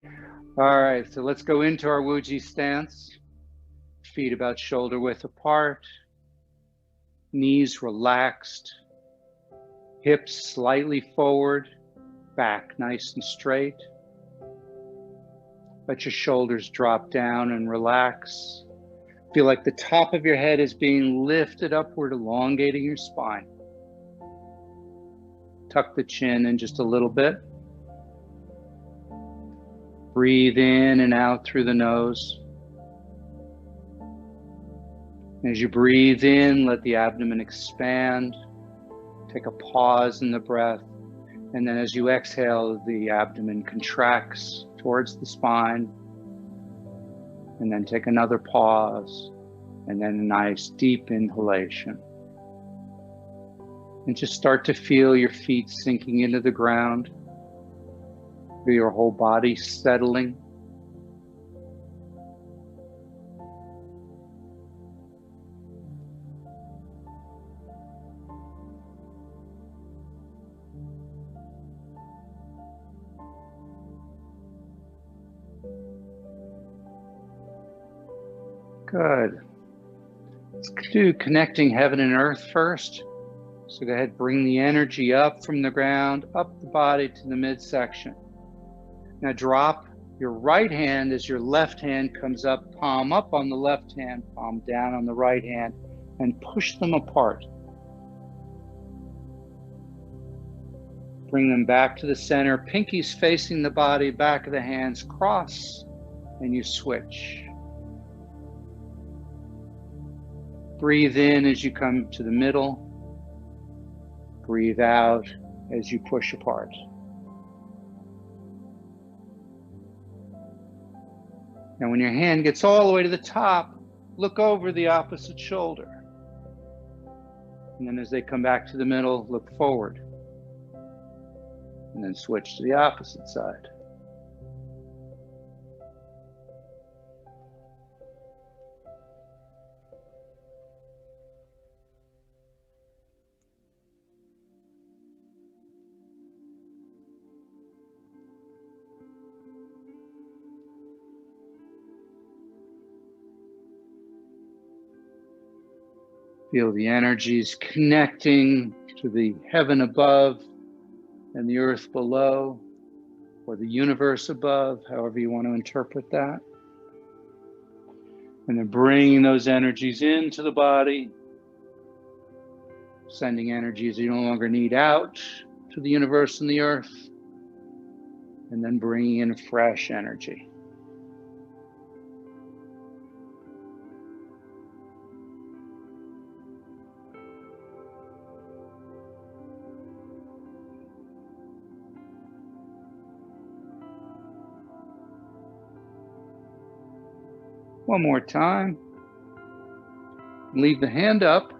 All right, so let's go into our Wuji stance. Feet about shoulder width apart, knees relaxed, hips slightly forward, back nice and straight. Let your shoulders drop down and relax. Feel like the top of your head is being lifted upward, elongating your spine. Tuck the chin in just a little bit. Breathe in and out through the nose. As you breathe in, let the abdomen expand. Take a pause in the breath. And then as you exhale, the abdomen contracts towards the spine. And then take another pause. And then a nice deep inhalation. And just start to feel your feet sinking into the ground. Feel your whole body settling. Good. Let's do connecting heaven and earth first. So go ahead, bring the energy up from the ground, up the body to the midsection. Now drop your right hand as your left hand comes up, palm up on the left hand, palm down on the right hand, and push them apart. Bring them back to the center, pinkies facing the body, back of the hands, cross, and you switch. Breathe in as you come to the middle. Breathe out as you push apart. Now when your hand gets all the way to the top, look over the opposite shoulder. And then as they come back to the middle, look forward. And then switch to the opposite side. Feel the energies connecting to the heaven above and the earth below, or the universe above, however you want to interpret that. And then bringing those energies into the body, sending energies you no longer need out to the universe and the earth, and then bringing in fresh energy. One more time. Leave the hand up.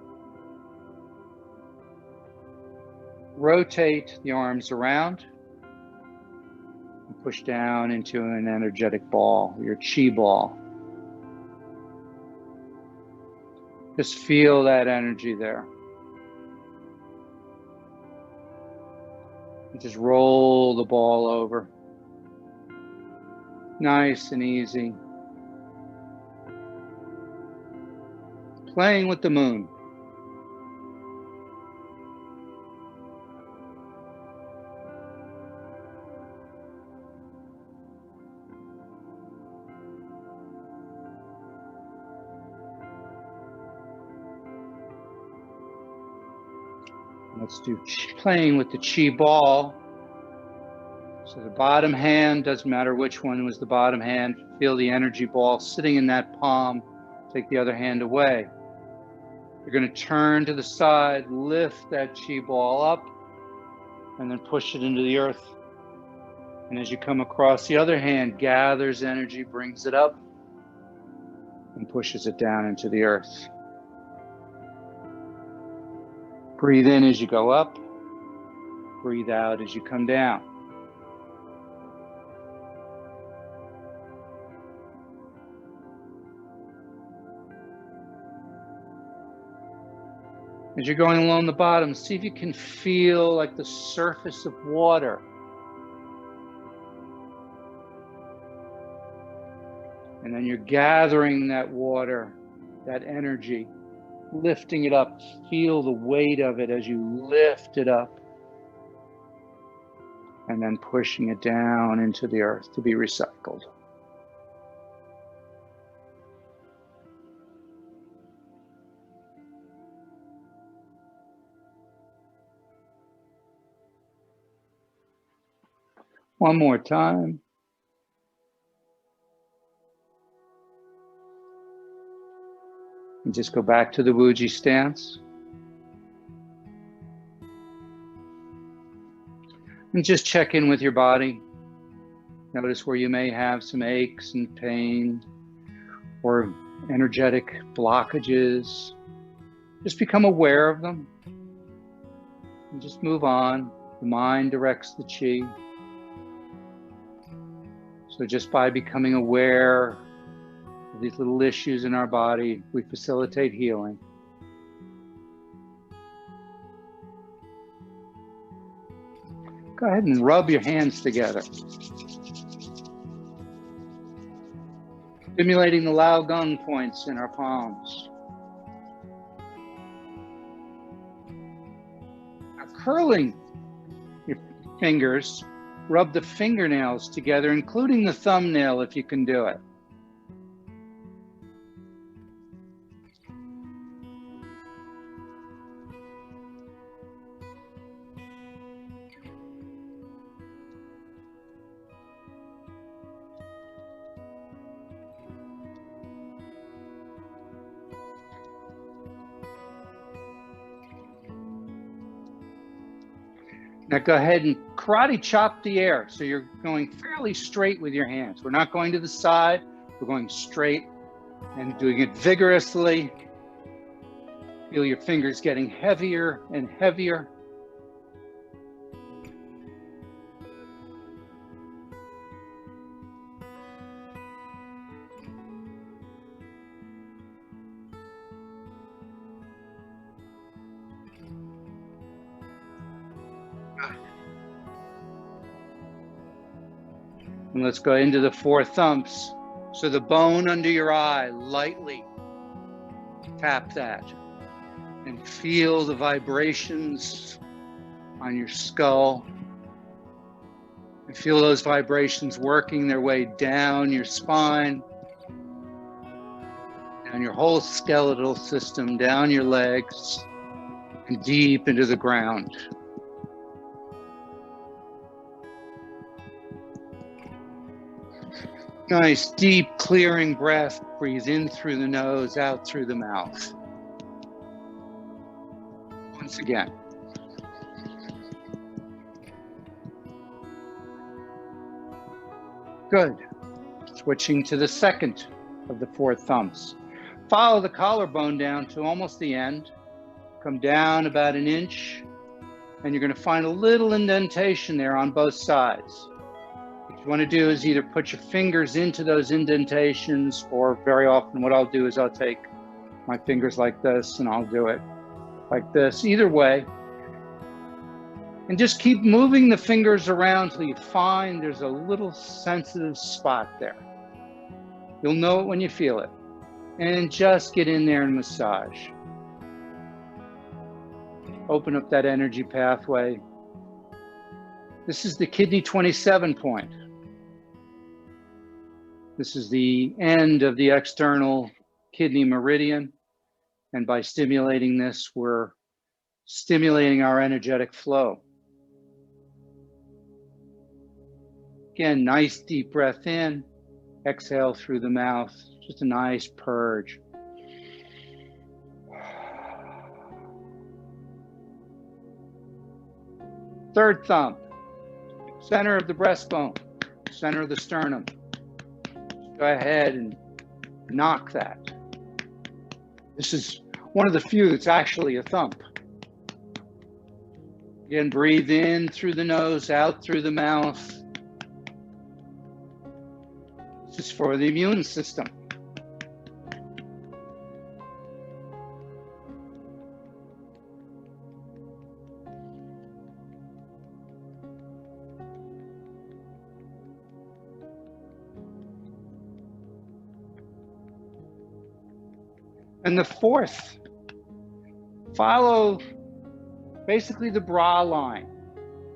Rotate the arms around. And push down into an energetic ball, your chi ball. Just feel that energy there. And just roll the ball over. Nice and easy. Playing with the moon. Let's do playing with the chi ball. So the bottom hand, doesn't matter which one was the bottom hand, feel the energy ball sitting in that palm. Take the other hand away. You're going to turn to the side, lift that chi ball up, and then push it into the earth. And as you come across, the other hand gathers energy, brings it up, and pushes it down into the earth. Breathe in as you go up. Breathe out as you come down. As you're going along the bottom, see if you can feel like the surface of water. And then you're gathering that water, that energy, lifting it up. Feel the weight of it as you lift it up. And then pushing it down into the earth to be recycled. One more time. And just go back to the Wuji stance. And just check in with your body. Notice where you may have some aches and pain or energetic blockages. Just become aware of them. And just move on. The mind directs the chi. So just by becoming aware of these little issues in our body, we facilitate healing. Go ahead and rub your hands together. Stimulating the Lao Gung points in our palms. Now, curling your fingers, rub the fingernails together, including the thumbnail if you can do it. Now go ahead and karate chop the air. So you're going fairly straight with your hands. We're not going to the side. We're going straight and doing it vigorously. Feel your fingers getting heavier and heavier. And let's go into the four thumps. So the bone under your eye, lightly tap that and feel the vibrations on your skull. And feel those vibrations working their way down your spine, down your whole skeletal system, down your legs, and deep into the ground. Nice, deep, clearing breath. Breathe in through the nose, out through the mouth. Once again. Good. Switching to the second of the four thumbs. Follow the collarbone down to almost the end. Come down about an inch, and you're going to find a little indentation there on both sides. What you want to do is either put your fingers into those indentations, or very often what I'll do is I'll take my fingers like this and I'll do it like this. Either way. And just keep moving the fingers around till you find there's a little sensitive spot there. You'll know it when you feel it. And just get in there and massage. Open up that energy pathway. This is the kidney 27 point. This is the end of the external kidney meridian. And by stimulating this, we're stimulating our energetic flow. Again, nice deep breath in, exhale through the mouth, just a nice purge. Third thumb, center of the breastbone, center of the sternum. Go ahead and knock that. This is one of the few that's actually a thump. Again, breathe in through the nose, out through the mouth. This is for the immune system. And the fourth, follow basically the bra line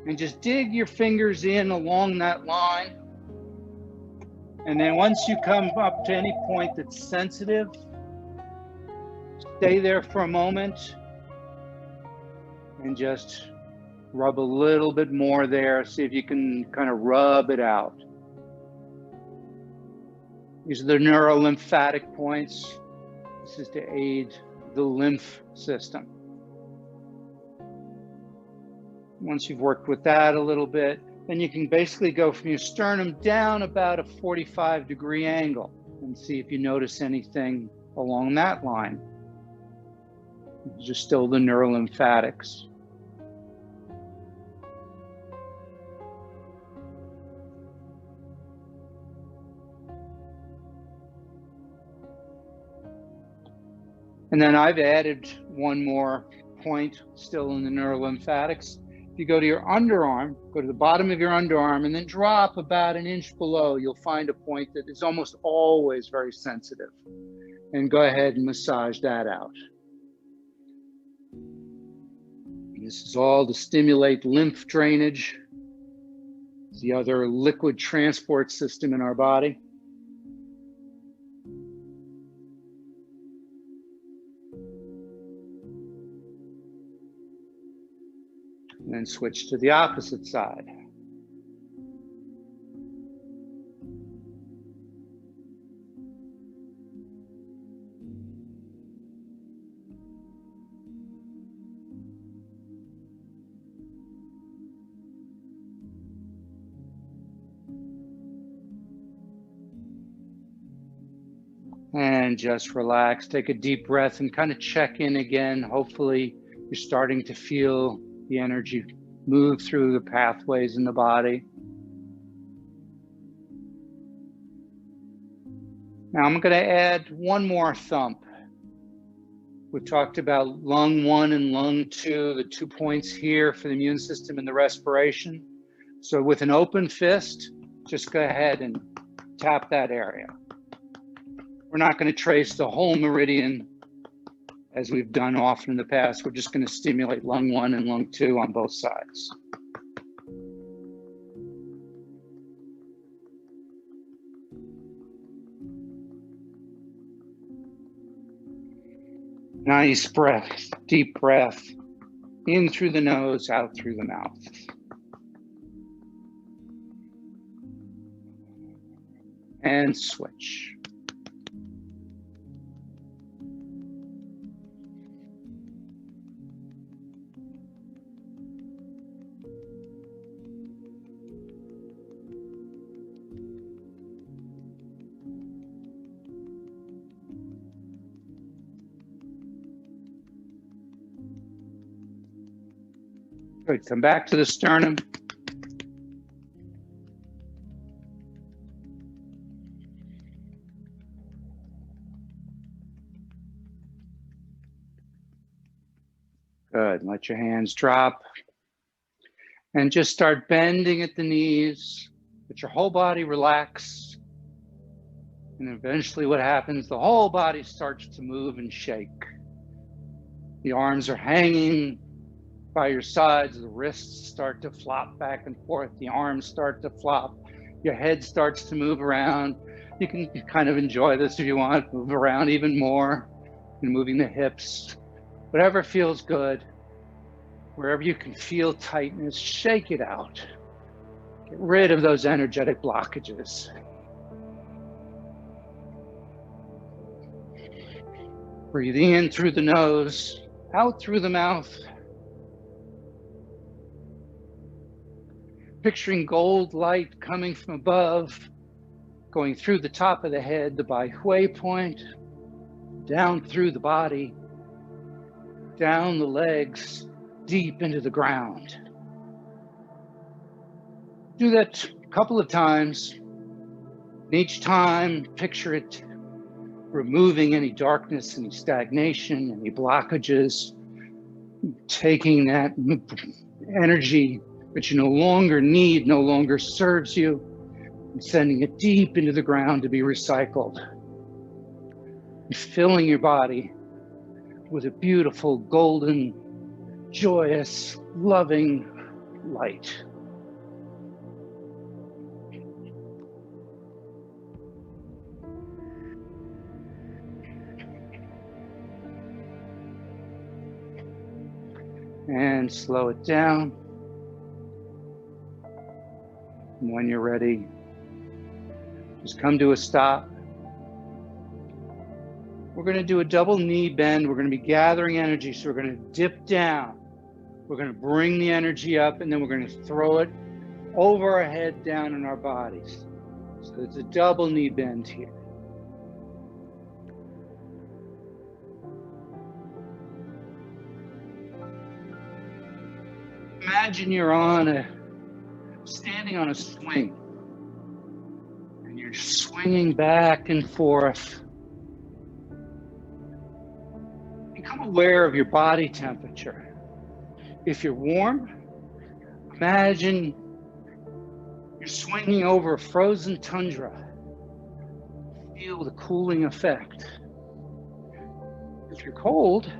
and just dig your fingers in along that line. And then once you come up to any point that's sensitive, stay there for a moment and just rub a little bit more there. See if you can kind of rub it out. These are the neurolymphatic points. This is to aid the lymph system. Once you've worked with that a little bit, then you can basically go from your sternum down about a 45-degree angle and see if you notice anything along that line. These are still the neurolymphatics. And then I've added one more point still in the neurolymphatics. If you go to your underarm, go to the bottom of your underarm and then drop about an inch below, you'll find a point that is almost always very sensitive. And go ahead and massage that out. And this is all to stimulate lymph drainage. It's the other liquid transport system in our body. And then switch to the opposite side. And just relax, take a deep breath and kind of check in again. Hopefully you're starting to feel the energy move through the pathways in the body. Now I'm going to add one more thump. We've talked about lung 1 and lung 2, the 2 points here for the immune system and the respiration. So with an open fist, just go ahead and tap that area. We're not going to trace the whole meridian as we've done often in the past. We're just going to stimulate lung 1 and lung 2 on both sides. Nice breath, deep breath, in through the nose, out through the mouth. And switch. Good, come back to the sternum. Good, let your hands drop. And just start bending at the knees. Let your whole body relax. And eventually what happens, the whole body starts to move and shake. The arms are hanging by your sides, the wrists start to flop back and forth, the arms start to flop, your head starts to move around. You can kind of enjoy this if you want, move around even more, and moving the hips, whatever feels good. Wherever you can feel tightness, shake it out. Get rid of those energetic blockages. Breathing in through the nose, out through the mouth. Picturing gold light coming from above, going through the top of the head, the Bai Hui point, down through the body, down the legs, deep into the ground. Do that a couple of times. And each time, picture it removing any darkness, any stagnation, any blockages, taking that energy that you no longer need, no longer serves you, and sending it deep into the ground to be recycled. And filling your body with a beautiful, golden, joyous, loving light. And slow it down. And when you're ready, just come to a stop. We're going to do a double knee bend. We're going to be gathering energy. So we're going to dip down. We're going to bring the energy up, and then we're going to throw it over our head, down in our bodies. So it's a double knee bend here. Imagine you're standing on a swing, and you're swinging back and forth. Become aware of your body temperature. If you're warm, imagine you're swinging over a frozen tundra. Feel the cooling effect. If you're cold,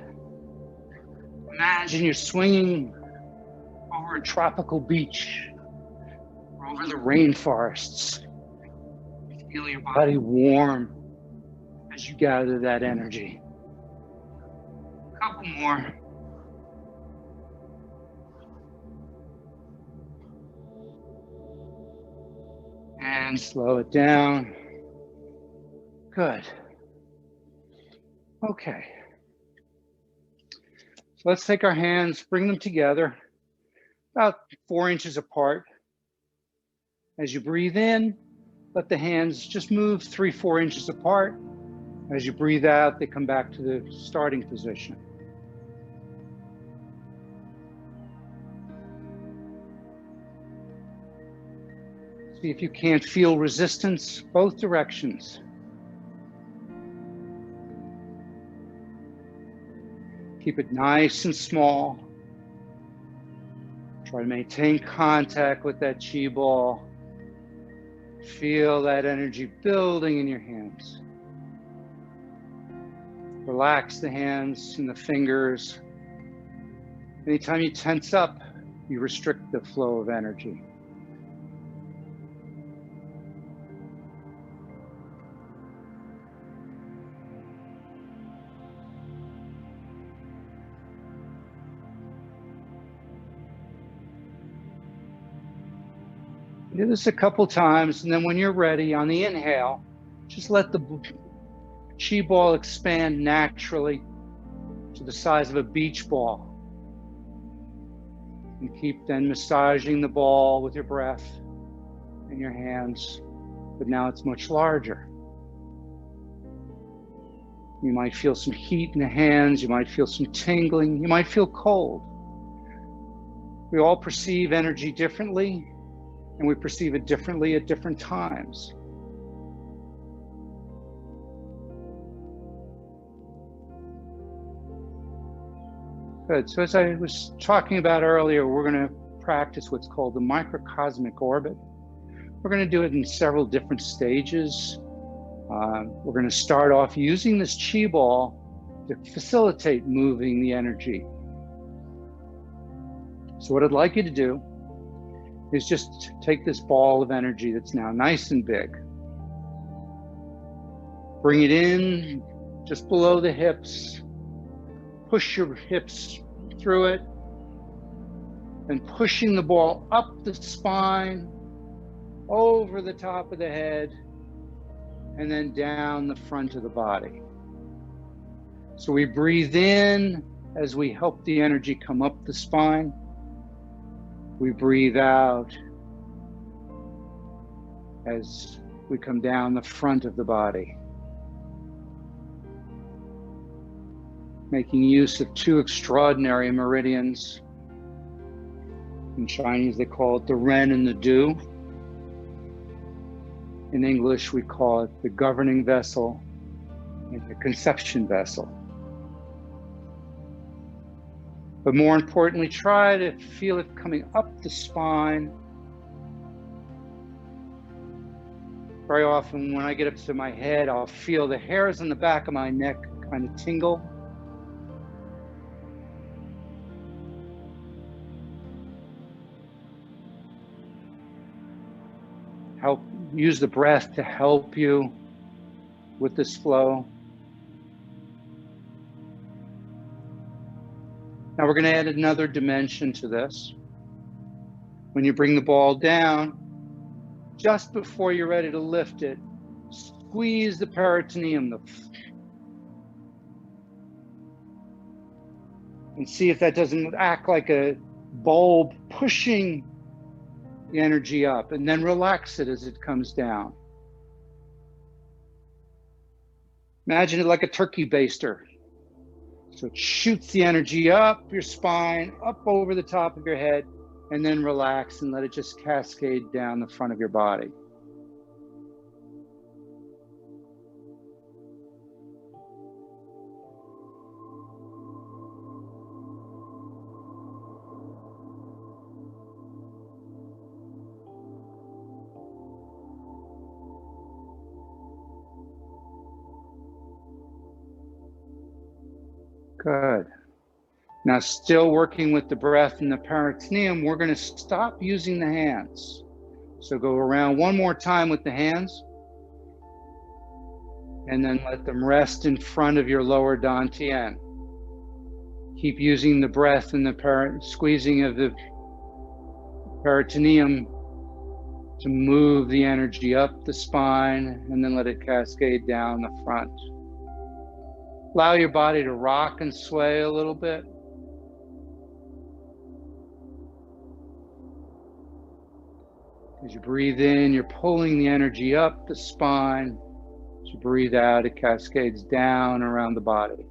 imagine you're swinging over a tropical beach or over the rainforests. Feel your body warm as you gather that energy. A couple more. And slow it down. Good. Okay. So let's take our hands, bring them together, about 4 inches apart. As you breathe in, let the hands just move 3-4 inches apart. As you breathe out, they come back to the starting position. See if you can't feel resistance, both directions. Keep it nice and small. Try to maintain contact with that chi ball. Feel that energy building in your hands. Relax the hands and the fingers. Anytime you tense up, you restrict the flow of energy. Do this a couple times, and then when you're ready, on the inhale, just let the chi ball expand naturally to the size of a beach ball. And keep then massaging the ball with your breath and your hands, but now it's much larger. You might feel some heat in the hands, you might feel some tingling, you might feel cold. We all perceive energy differently, and we perceive it differently at different times. Good. So as I was talking about earlier, we're going to practice what's called the microcosmic orbit. We're going to do it in several different stages. We're going to start off using this chi ball to facilitate moving the energy. So what I'd like you to do is just take this ball of energy that's now nice and big. Bring it in just below the hips. Push your hips through it. And pushing the ball up the spine, over the top of the head, and then down the front of the body. So we breathe in as we help the energy come up the spine. We breathe out as we come down the front of the body. Making use of two extraordinary meridians. In Chinese, they call it the Ren and the Du. In English, we call it the governing vessel and the conception vessel. But more importantly, try to feel it coming up the spine. Very often when I get up to my head, I'll feel the hairs on the back of my neck kind of tingle. use the breath to help you with this flow. Now we're going to add another dimension to this. When you bring the ball down, just before you're ready to lift it, squeeze the peritoneum and see if that doesn't act like a bulb pushing the energy up, and then relax it as it comes down. Imagine it like a turkey baster. So it shoots the energy up your spine, up over the top of your head, and then relax and let it just cascade down the front of your body. Good. Now, still working with the breath and the peritoneum, we're going to stop using the hands. So go around one more time with the hands, and then let them rest in front of your lower dantian. Keep using the breath and the squeezing of the peritoneum to move the energy up the spine, and then let it cascade down the front. Allow your body to rock and sway a little bit. As you breathe in, you're pulling the energy up the spine. As you breathe out, it cascades down around the body.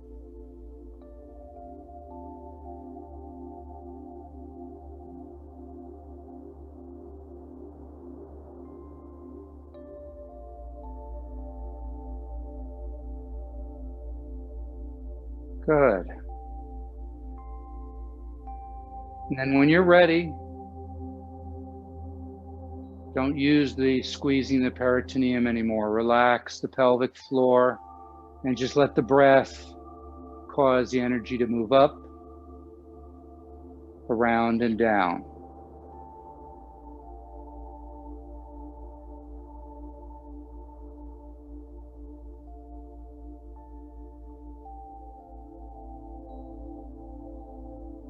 Good. And then when you're ready, don't use the squeezing the peritoneum anymore. Relax the pelvic floor and just let the breath cause the energy to move up, around, and down.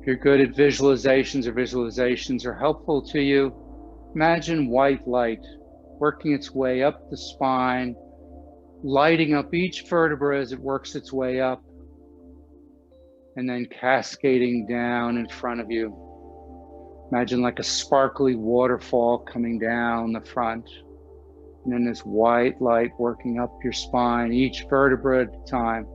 If you're good at visualizations or visualizations are helpful to you, imagine white light working its way up the spine, lighting up each vertebra as it works its way up, and then cascading down in front of you. Imagine like a sparkly waterfall coming down the front, and then this white light working up your spine, each vertebra at a time.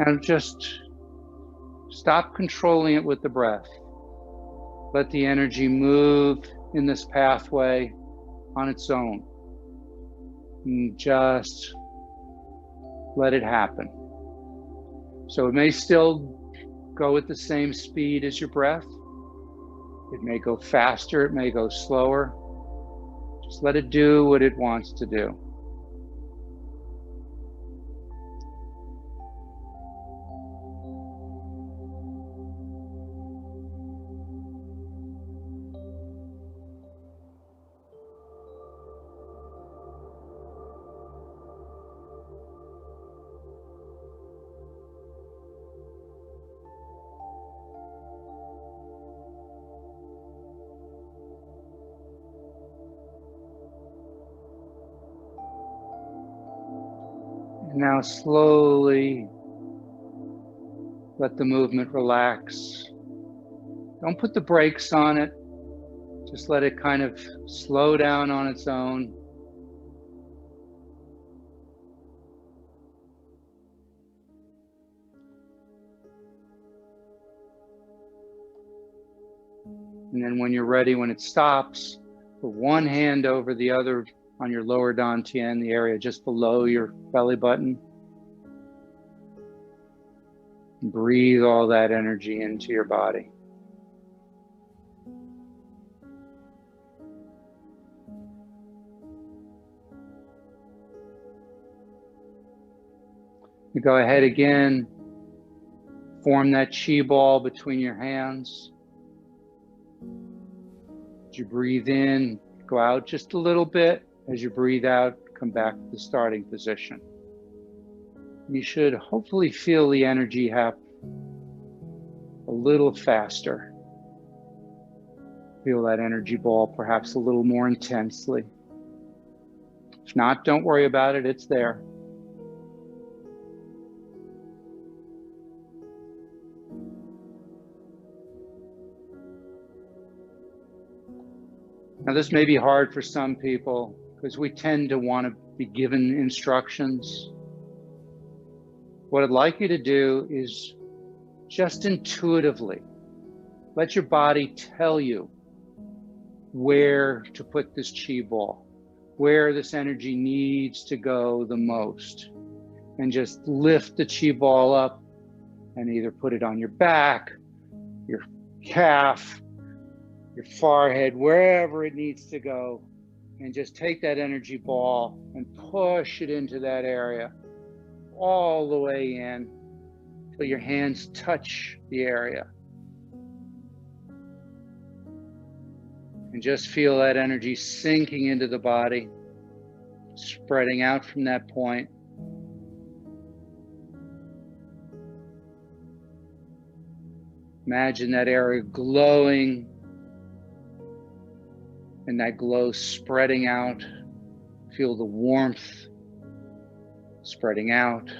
And just stop controlling it with the breath. Let the energy move in this pathway on its own. And just let it happen. So it may still go at the same speed as your breath. It may go faster, it may go slower. Just let it do what it wants to do. Now slowly let the movement relax. Don't put the brakes on it. Just let it kind of slow down on its own. And then when you're ready, when it stops, put one hand over the other on your lower dantian, the area just below your belly button. Breathe all that energy into your body. You go ahead again, form that chi ball between your hands. As you breathe in, go out just a little bit. As you breathe out, come back to the starting position. You should hopefully feel the energy happen a little faster. Feel that energy ball perhaps a little more intensely. If not, don't worry about it, it's there. Now, this may be hard for some people because we tend to want to be given instructions. What I'd like you to do is just intuitively let your body tell you where to put this chi ball, where this energy needs to go the most, and just lift the chi ball up and either put it on your back, your calf, your forehead, wherever it needs to go, and just take that energy ball and push it into that area all the way in till your hands touch the area. And just feel that energy sinking into the body, spreading out from that point. Imagine that area glowing and that glow spreading out. Feel the warmth spreading out.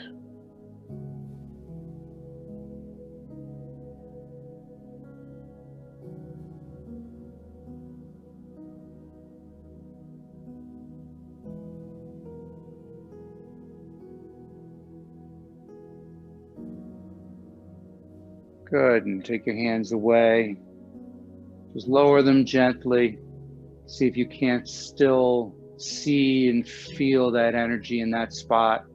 Good, and take your hands away. Just lower them gently. See if you can't still see and feel that energy in that spot.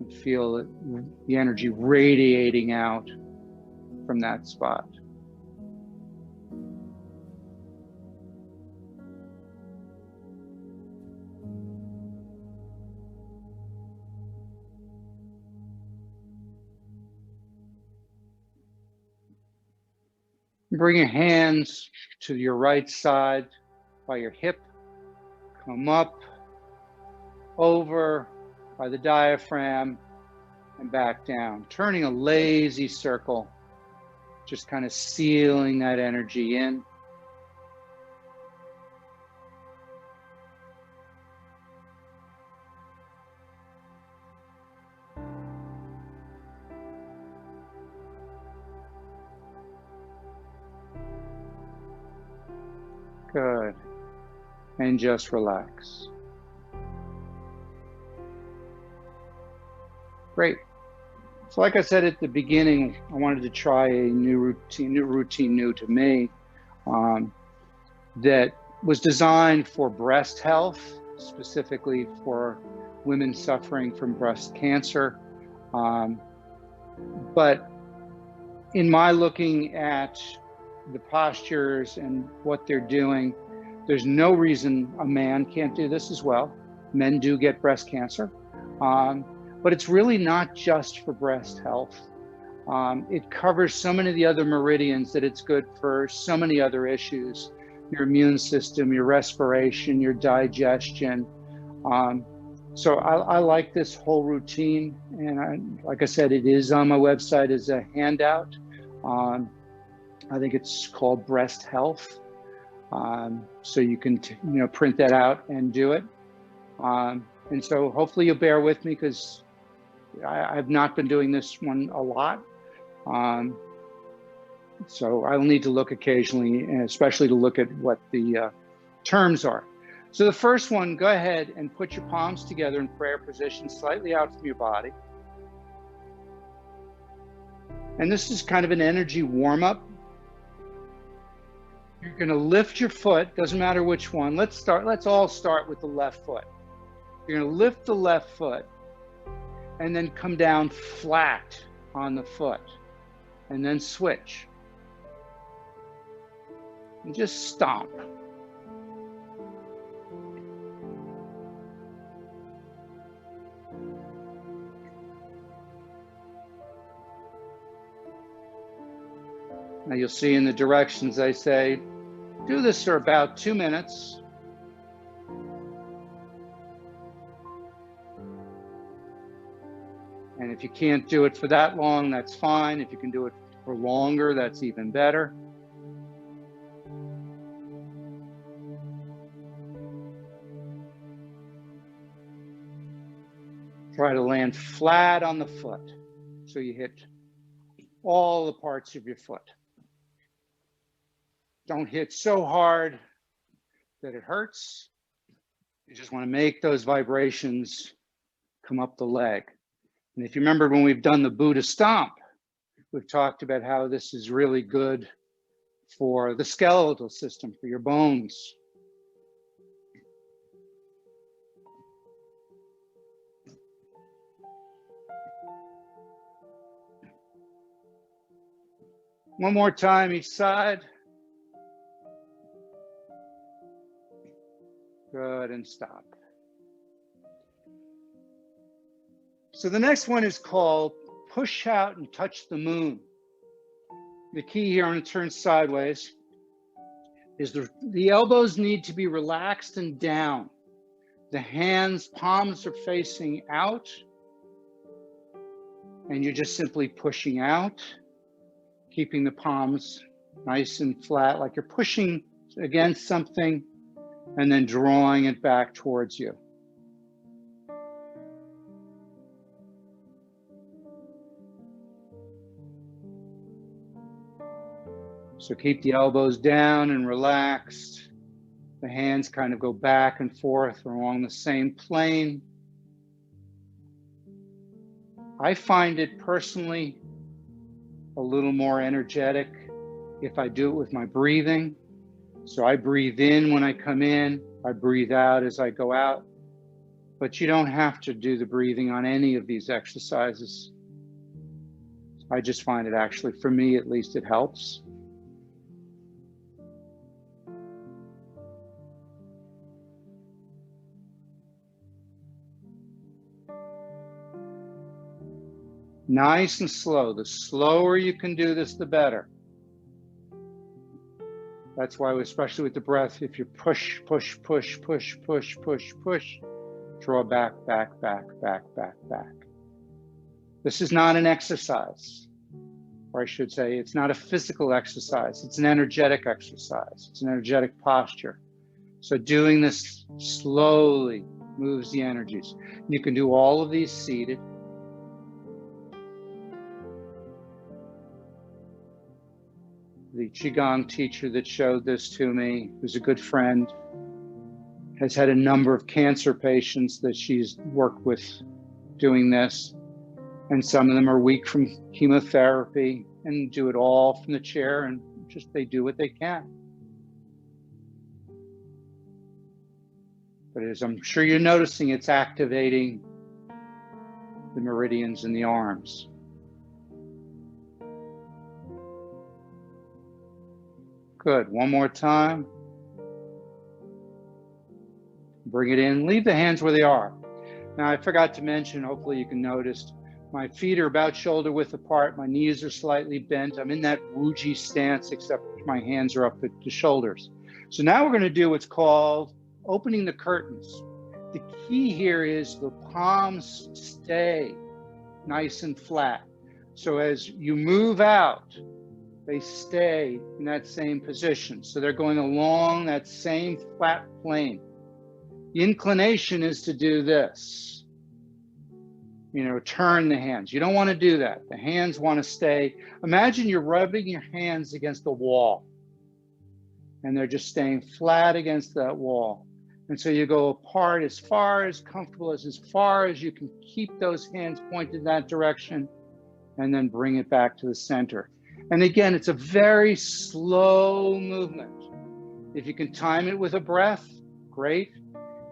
And feel the energy radiating out from that spot. Bring your hands to your right side by your hip. Come up, over by the diaphragm, and back down. Turning a lazy circle, just kind of sealing that energy in. Good. And just relax. Great. So like I said at the beginning, I wanted to try a new routine new to me, that was designed for breast health, specifically for women suffering from breast cancer. But in my looking at the postures and what they're doing, there's no reason a man can't do this as well. Men do get breast cancer, but it's really not just for breast health. It covers so many of the other meridians that it's good for so many other issues: your immune system, your respiration, your digestion. So I like this whole routine, and like I said, it is on my website as a handout. I think it's called Breast Health. So you can print that out and do it. And so hopefully you'll bear with me, because I've not been doing this one a lot. So I'll need to look occasionally, and especially to look at what the terms are. So the first one, go ahead and put your palms together in prayer position, slightly out from your body. And this is kind of an energy warm-up. You're going to lift your foot, doesn't matter which one. Let's all start with the left foot. You're going to lift the left foot and then come down flat on the foot, and then switch. And just stomp. Now you'll see in the directions I say, do this for about 2 minutes. And if you can't do it for that long, that's fine. If you can do it for longer, that's even better. Try to land flat on the foot. So you hit all the parts of your foot. Don't hit so hard that it hurts. You just want to make those vibrations come up the leg. And if you remember when we've done the Buddha stomp, we've talked about how this is really good for the skeletal system, for your bones. One more time each side. Good, and stop. So the next one is called push out and touch the moon. The key here, I'm going to turn sideways, is the elbows need to be relaxed and down. The hands, palms are facing out, and you're just simply pushing out, keeping the palms nice and flat, like you're pushing against something, and then drawing it back towards you. So keep the elbows down and relaxed. The hands kind of go back and forth along the same plane. I find it personally a little more energetic if I do it with my breathing. So I breathe in when I come in, I breathe out as I go out. But you don't have to do the breathing on any of these exercises. I just find it actually, for me at least, it helps. Nice and slow. The slower you can do this, the better. That's why, especially with the breath, if you push, push, push, push, push, push, push, draw back, back, back, back, back, back. This is not an exercise, or I should say, it's not a physical exercise. It's an energetic exercise. It's an energetic posture. So doing this slowly moves the energies. You can do all of these seated. The Qigong teacher that showed this to me, who's a good friend, has had a number of cancer patients that she's worked with doing this. And some of them are weak from chemotherapy and do it all from the chair, and just they do what they can. But as I'm sure you're noticing, it's activating the meridians in the arms. Good, one more time. Bring it in, leave the hands where they are. Now I forgot to mention, hopefully you can notice, my feet are about shoulder width apart, my knees are slightly bent. I'm in that Wuji stance, except my hands are up at the shoulders. So now we're gonna do what's called opening the curtains. The key here is the palms stay nice and flat. So as you move out, they stay in that same position. So they're going along that same flat plane. The inclination is to do this. You know, turn the hands. You don't want to do that. The hands want to stay. Imagine you're rubbing your hands against the wall, and they're just staying flat against that wall. And so you go apart as far as comfortable, as far as you can keep those hands pointed in that direction, and then bring it back to the center. And again, it's a very slow movement. If you can time it with a breath, great.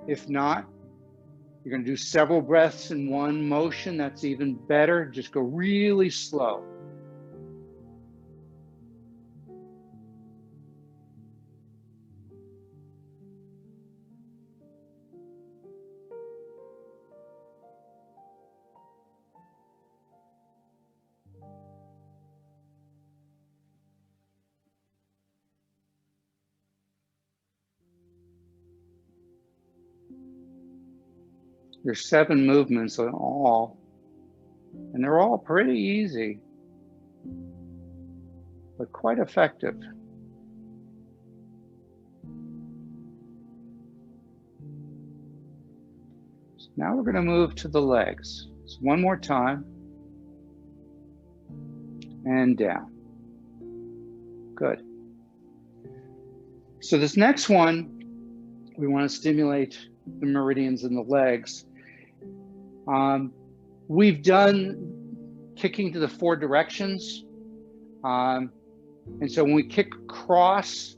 If not, you're going to do several breaths in one motion. That's even better. Just go really slow. There's 7 movements in all, and they're all pretty easy, but quite effective. So now we're going to move to the legs. So one more time, and down. Good. So this next one, we want to stimulate the meridians in the legs. We've done kicking to the 4 directions. And so when we kick across,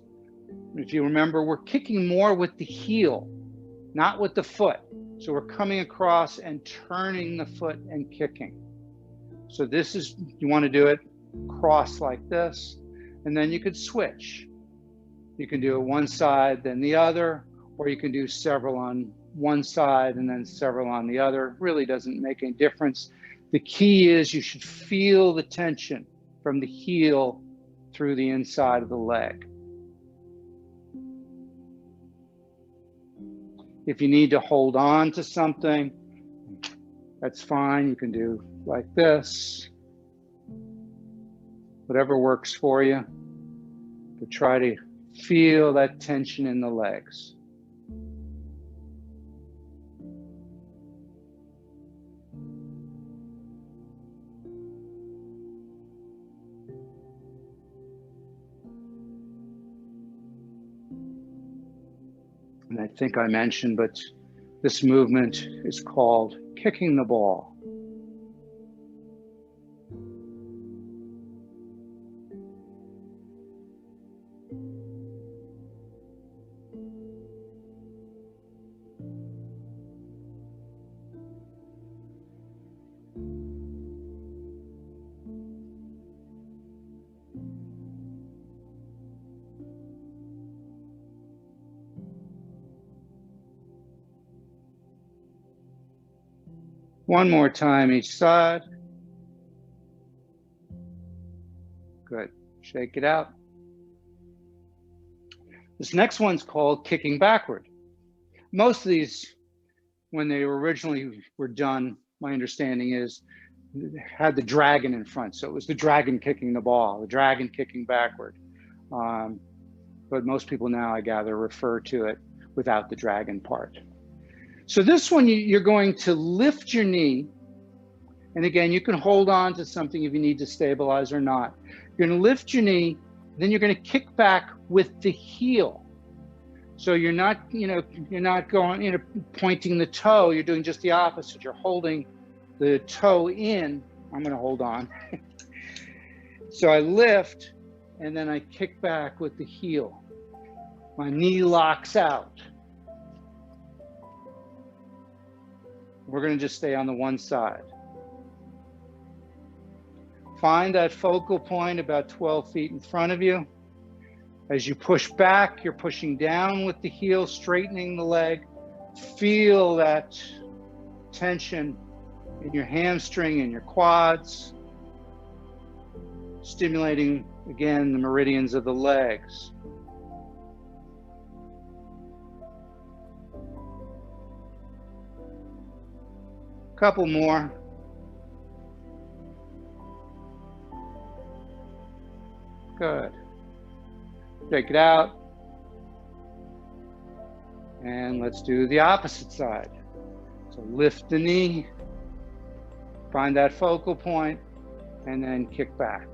if you remember, we're kicking more with the heel, not with the foot. So we're coming across and turning the foot and kicking. So this is, you want to do it cross like this, and then you could switch. You can do it one side, then the other, or you can do several on one side and then several on the other. Really doesn't make any difference. The key is you should feel the tension from the heel through the inside of the leg. If you need to hold on to something, that's fine. You can do like this. Whatever works for you. But try to feel that tension in the legs. And I think I mentioned, but this movement is called kicking the ball. One more time each side. Good. Shake it out. This next one's called kicking backward. Most of these, when they originally were done, my understanding is, had the dragon in front. So it was the dragon kicking the ball, the dragon kicking backward. But most people now, I gather, refer to it without the dragon part. So this one, you're going to lift your knee. And again, you can hold on to something if you need to stabilize or not. You're going to lift your knee, then you're going to kick back with the heel. So you're not, you're not going, pointing the toe. You're doing just the opposite. You're holding the toe in. I'm going to hold on. So I lift, and then I kick back with the heel. My knee locks out. We're going to just stay on the one side. Find that focal point about 12 feet in front of you. As you push back, you're pushing down with the heel, straightening the leg. Feel that tension in your hamstring and your quads, stimulating, again, the meridians of the legs. Couple more. Good. Take it out. And let's do the opposite side. So lift the knee, find that focal point, and then kick back.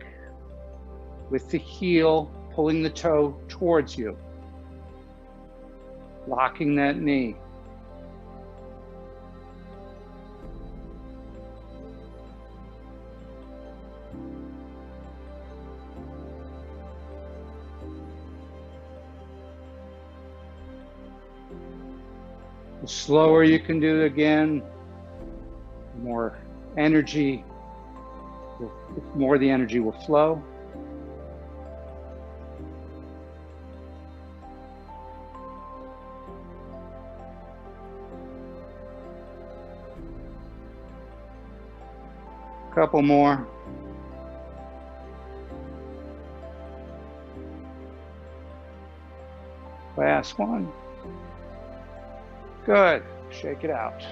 With the heel, pulling the toe towards you. Locking that knee. The slower you can do it again, the more energy, the more the energy will flow. Couple more. Last one. Good. Shake it out.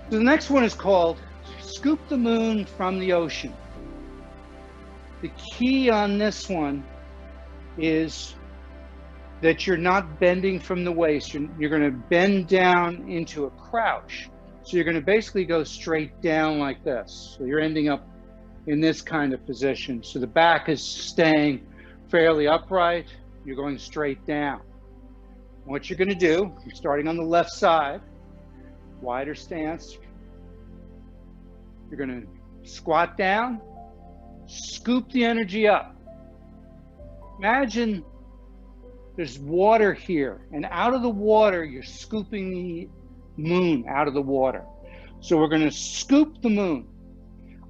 So the next one is called Scoop the Moon from the Ocean. The key on this one is that you're not bending from the waist. You're going to bend down into a crouch. So you're going to basically go straight down like this. So you're ending up in this kind of position. So the back is staying fairly upright. You're going straight down. What you're going to do, starting on the left side, wider stance, you're going to squat down, scoop the energy up. Imagine there's water here, and out of the water, you're scooping the moon out of the water. So we're going to scoop the moon.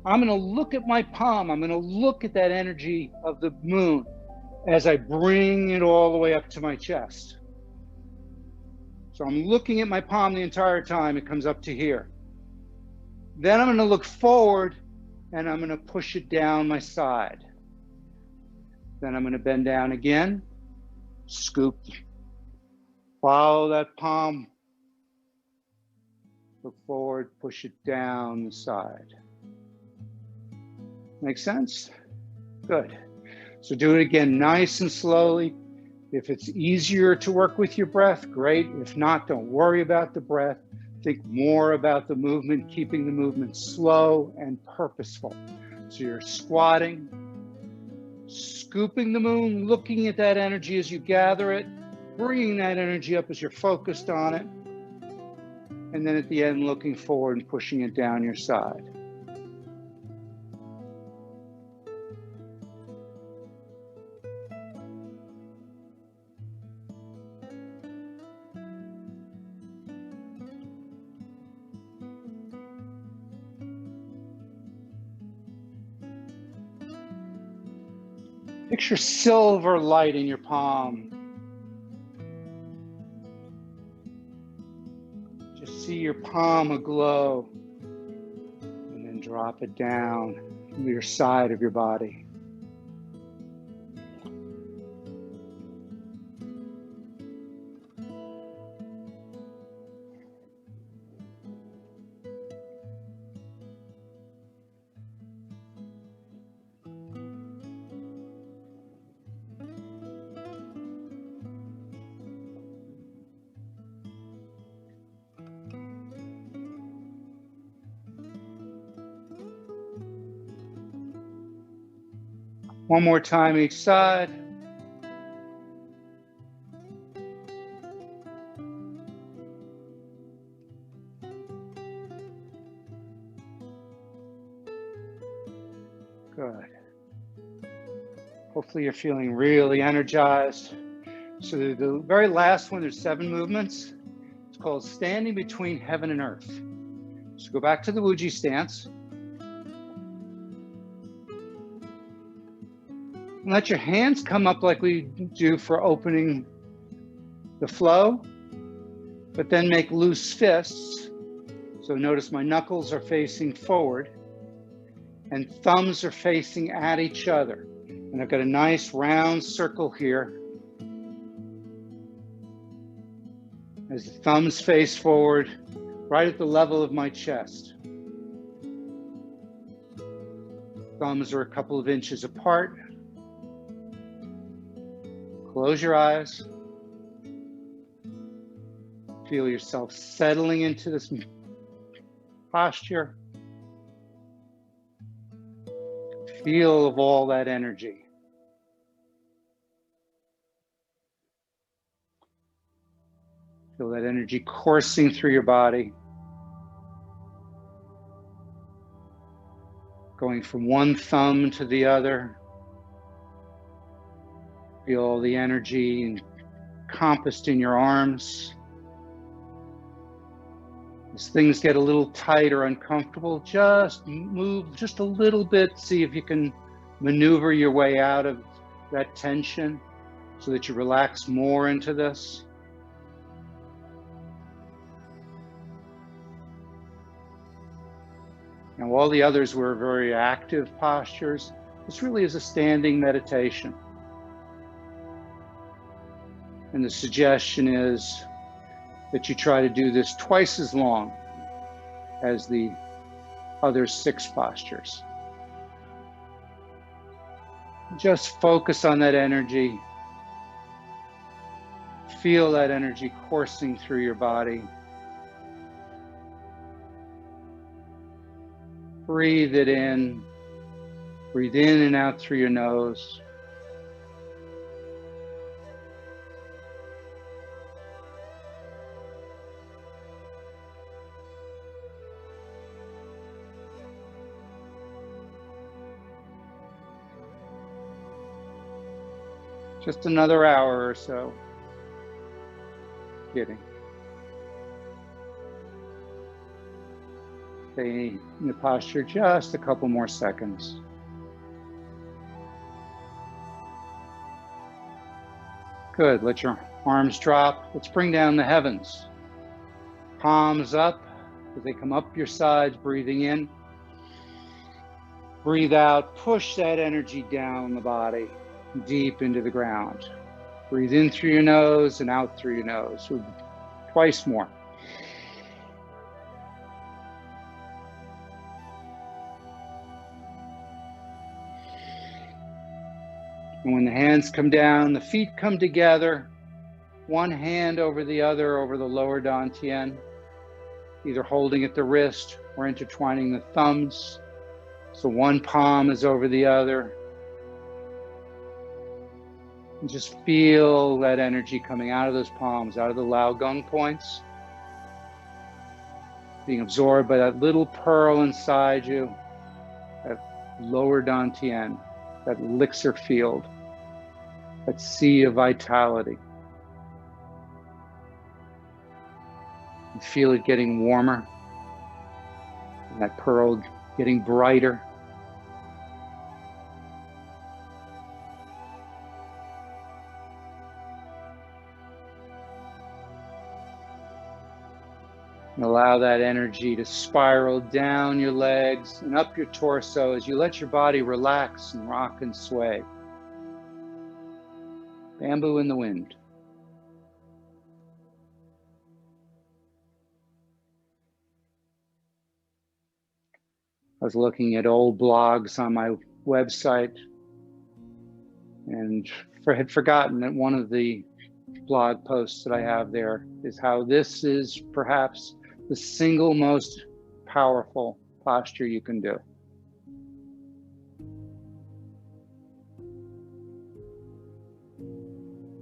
I'm going to look at my palm. I'm going to look at that energy of the moon as I bring it all the way up to my chest. So I'm looking at my palm the entire time. It comes up to here. Then I'm going to look forward, and I'm going to push it down my side. Then I'm going to bend down again, scoop, follow that palm, look forward, push it down the side. Make sense? Good. So do it again nice and slowly. If it's easier to work with your breath, great. If not, don't worry about the breath. Think more about the movement, keeping the movement slow and purposeful. So you're squatting, scooping the moon, looking at that energy as you gather it, bringing that energy up as you're focused on it, and then at the end, looking forward and pushing it down your side. Picture silver light in your palm. Just see your palm aglow, and then drop it down to your side of your body. One more time each side. Good. Hopefully you're feeling really energized. So the very last one, there's 7 movements. It's called Standing Between Heaven and Earth. So go back to the Wuji stance. And let your hands come up like we do for opening the flow, but then make loose fists. So notice my knuckles are facing forward and thumbs are facing at each other. And I've got a nice round circle here. As the thumbs face forward, right at the level of my chest. Thumbs are a couple of inches apart. Close your eyes. Feel yourself settling into this posture. Feel of all that energy. Feel that energy coursing through your body. Going from one thumb to the other. Feel the energy encompassed in your arms. As things get a little tight or uncomfortable, just move just a little bit. See if you can maneuver your way out of that tension so that you relax more into this. Now, all the others were very active postures. This really is a standing meditation. And the suggestion is that you try to do this twice as long. as the other 6 postures. Just focus on that energy. Feel that energy coursing through your body. Breathe it in. Breathe in and out through your nose. Just another hour or so. Kidding. Stay in the posture just a couple more seconds. Good. Let your arms drop. Let's bring down the heavens. Palms up as they come up your sides, breathing in. Breathe out. Push that energy down the body, deep into the ground. Breathe in through your nose and out through your nose. Twice more. And when the hands come down, the feet come together, one hand over the other over the lower dantian, either holding at the wrist or intertwining the thumbs. So one palm is over the other. And just feel that energy coming out of those palms, out of the Lao Gong points, being absorbed by that little pearl inside you, that lower dantian, that elixir field, that sea of vitality. And feel it getting warmer, and that pearl getting brighter. And allow that energy to spiral down your legs and up your torso as you let your body relax and rock and sway. Bamboo in the wind. I was looking at old blogs on my website and had forgotten that one of the blog posts that I have there is how this is perhaps the single most powerful posture you can do.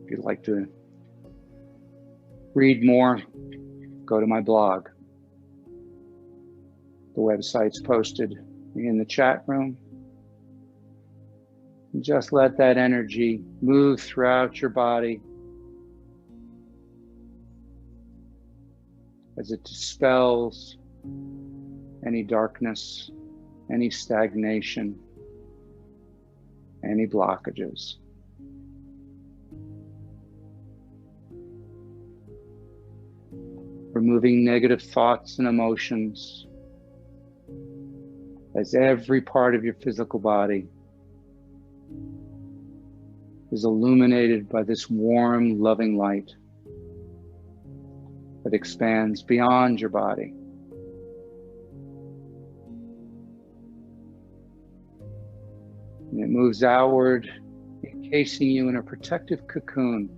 If you'd like to read more, go to my blog. The website's posted in the chat room. And just let that energy move throughout your body as it dispels any darkness, any stagnation, any blockages. Removing negative thoughts and emotions as every part of your physical body is illuminated by this warm, loving light that expands beyond your body. And it moves outward, encasing you in a protective cocoon.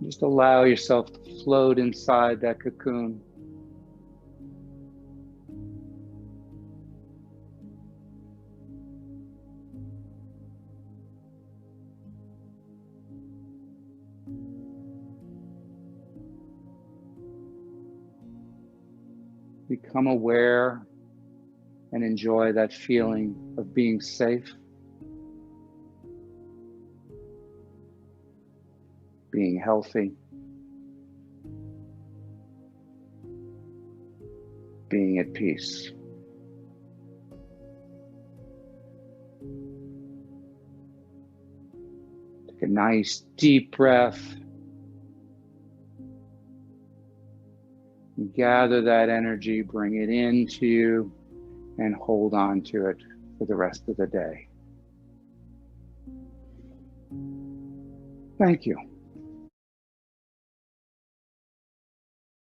Just allow yourself to float inside that cocoon. Become aware and enjoy that feeling of being safe, being healthy, being at peace. Take a nice deep breath. Gather that energy, bring it into you, and hold on to it for the rest of the day. Thank you.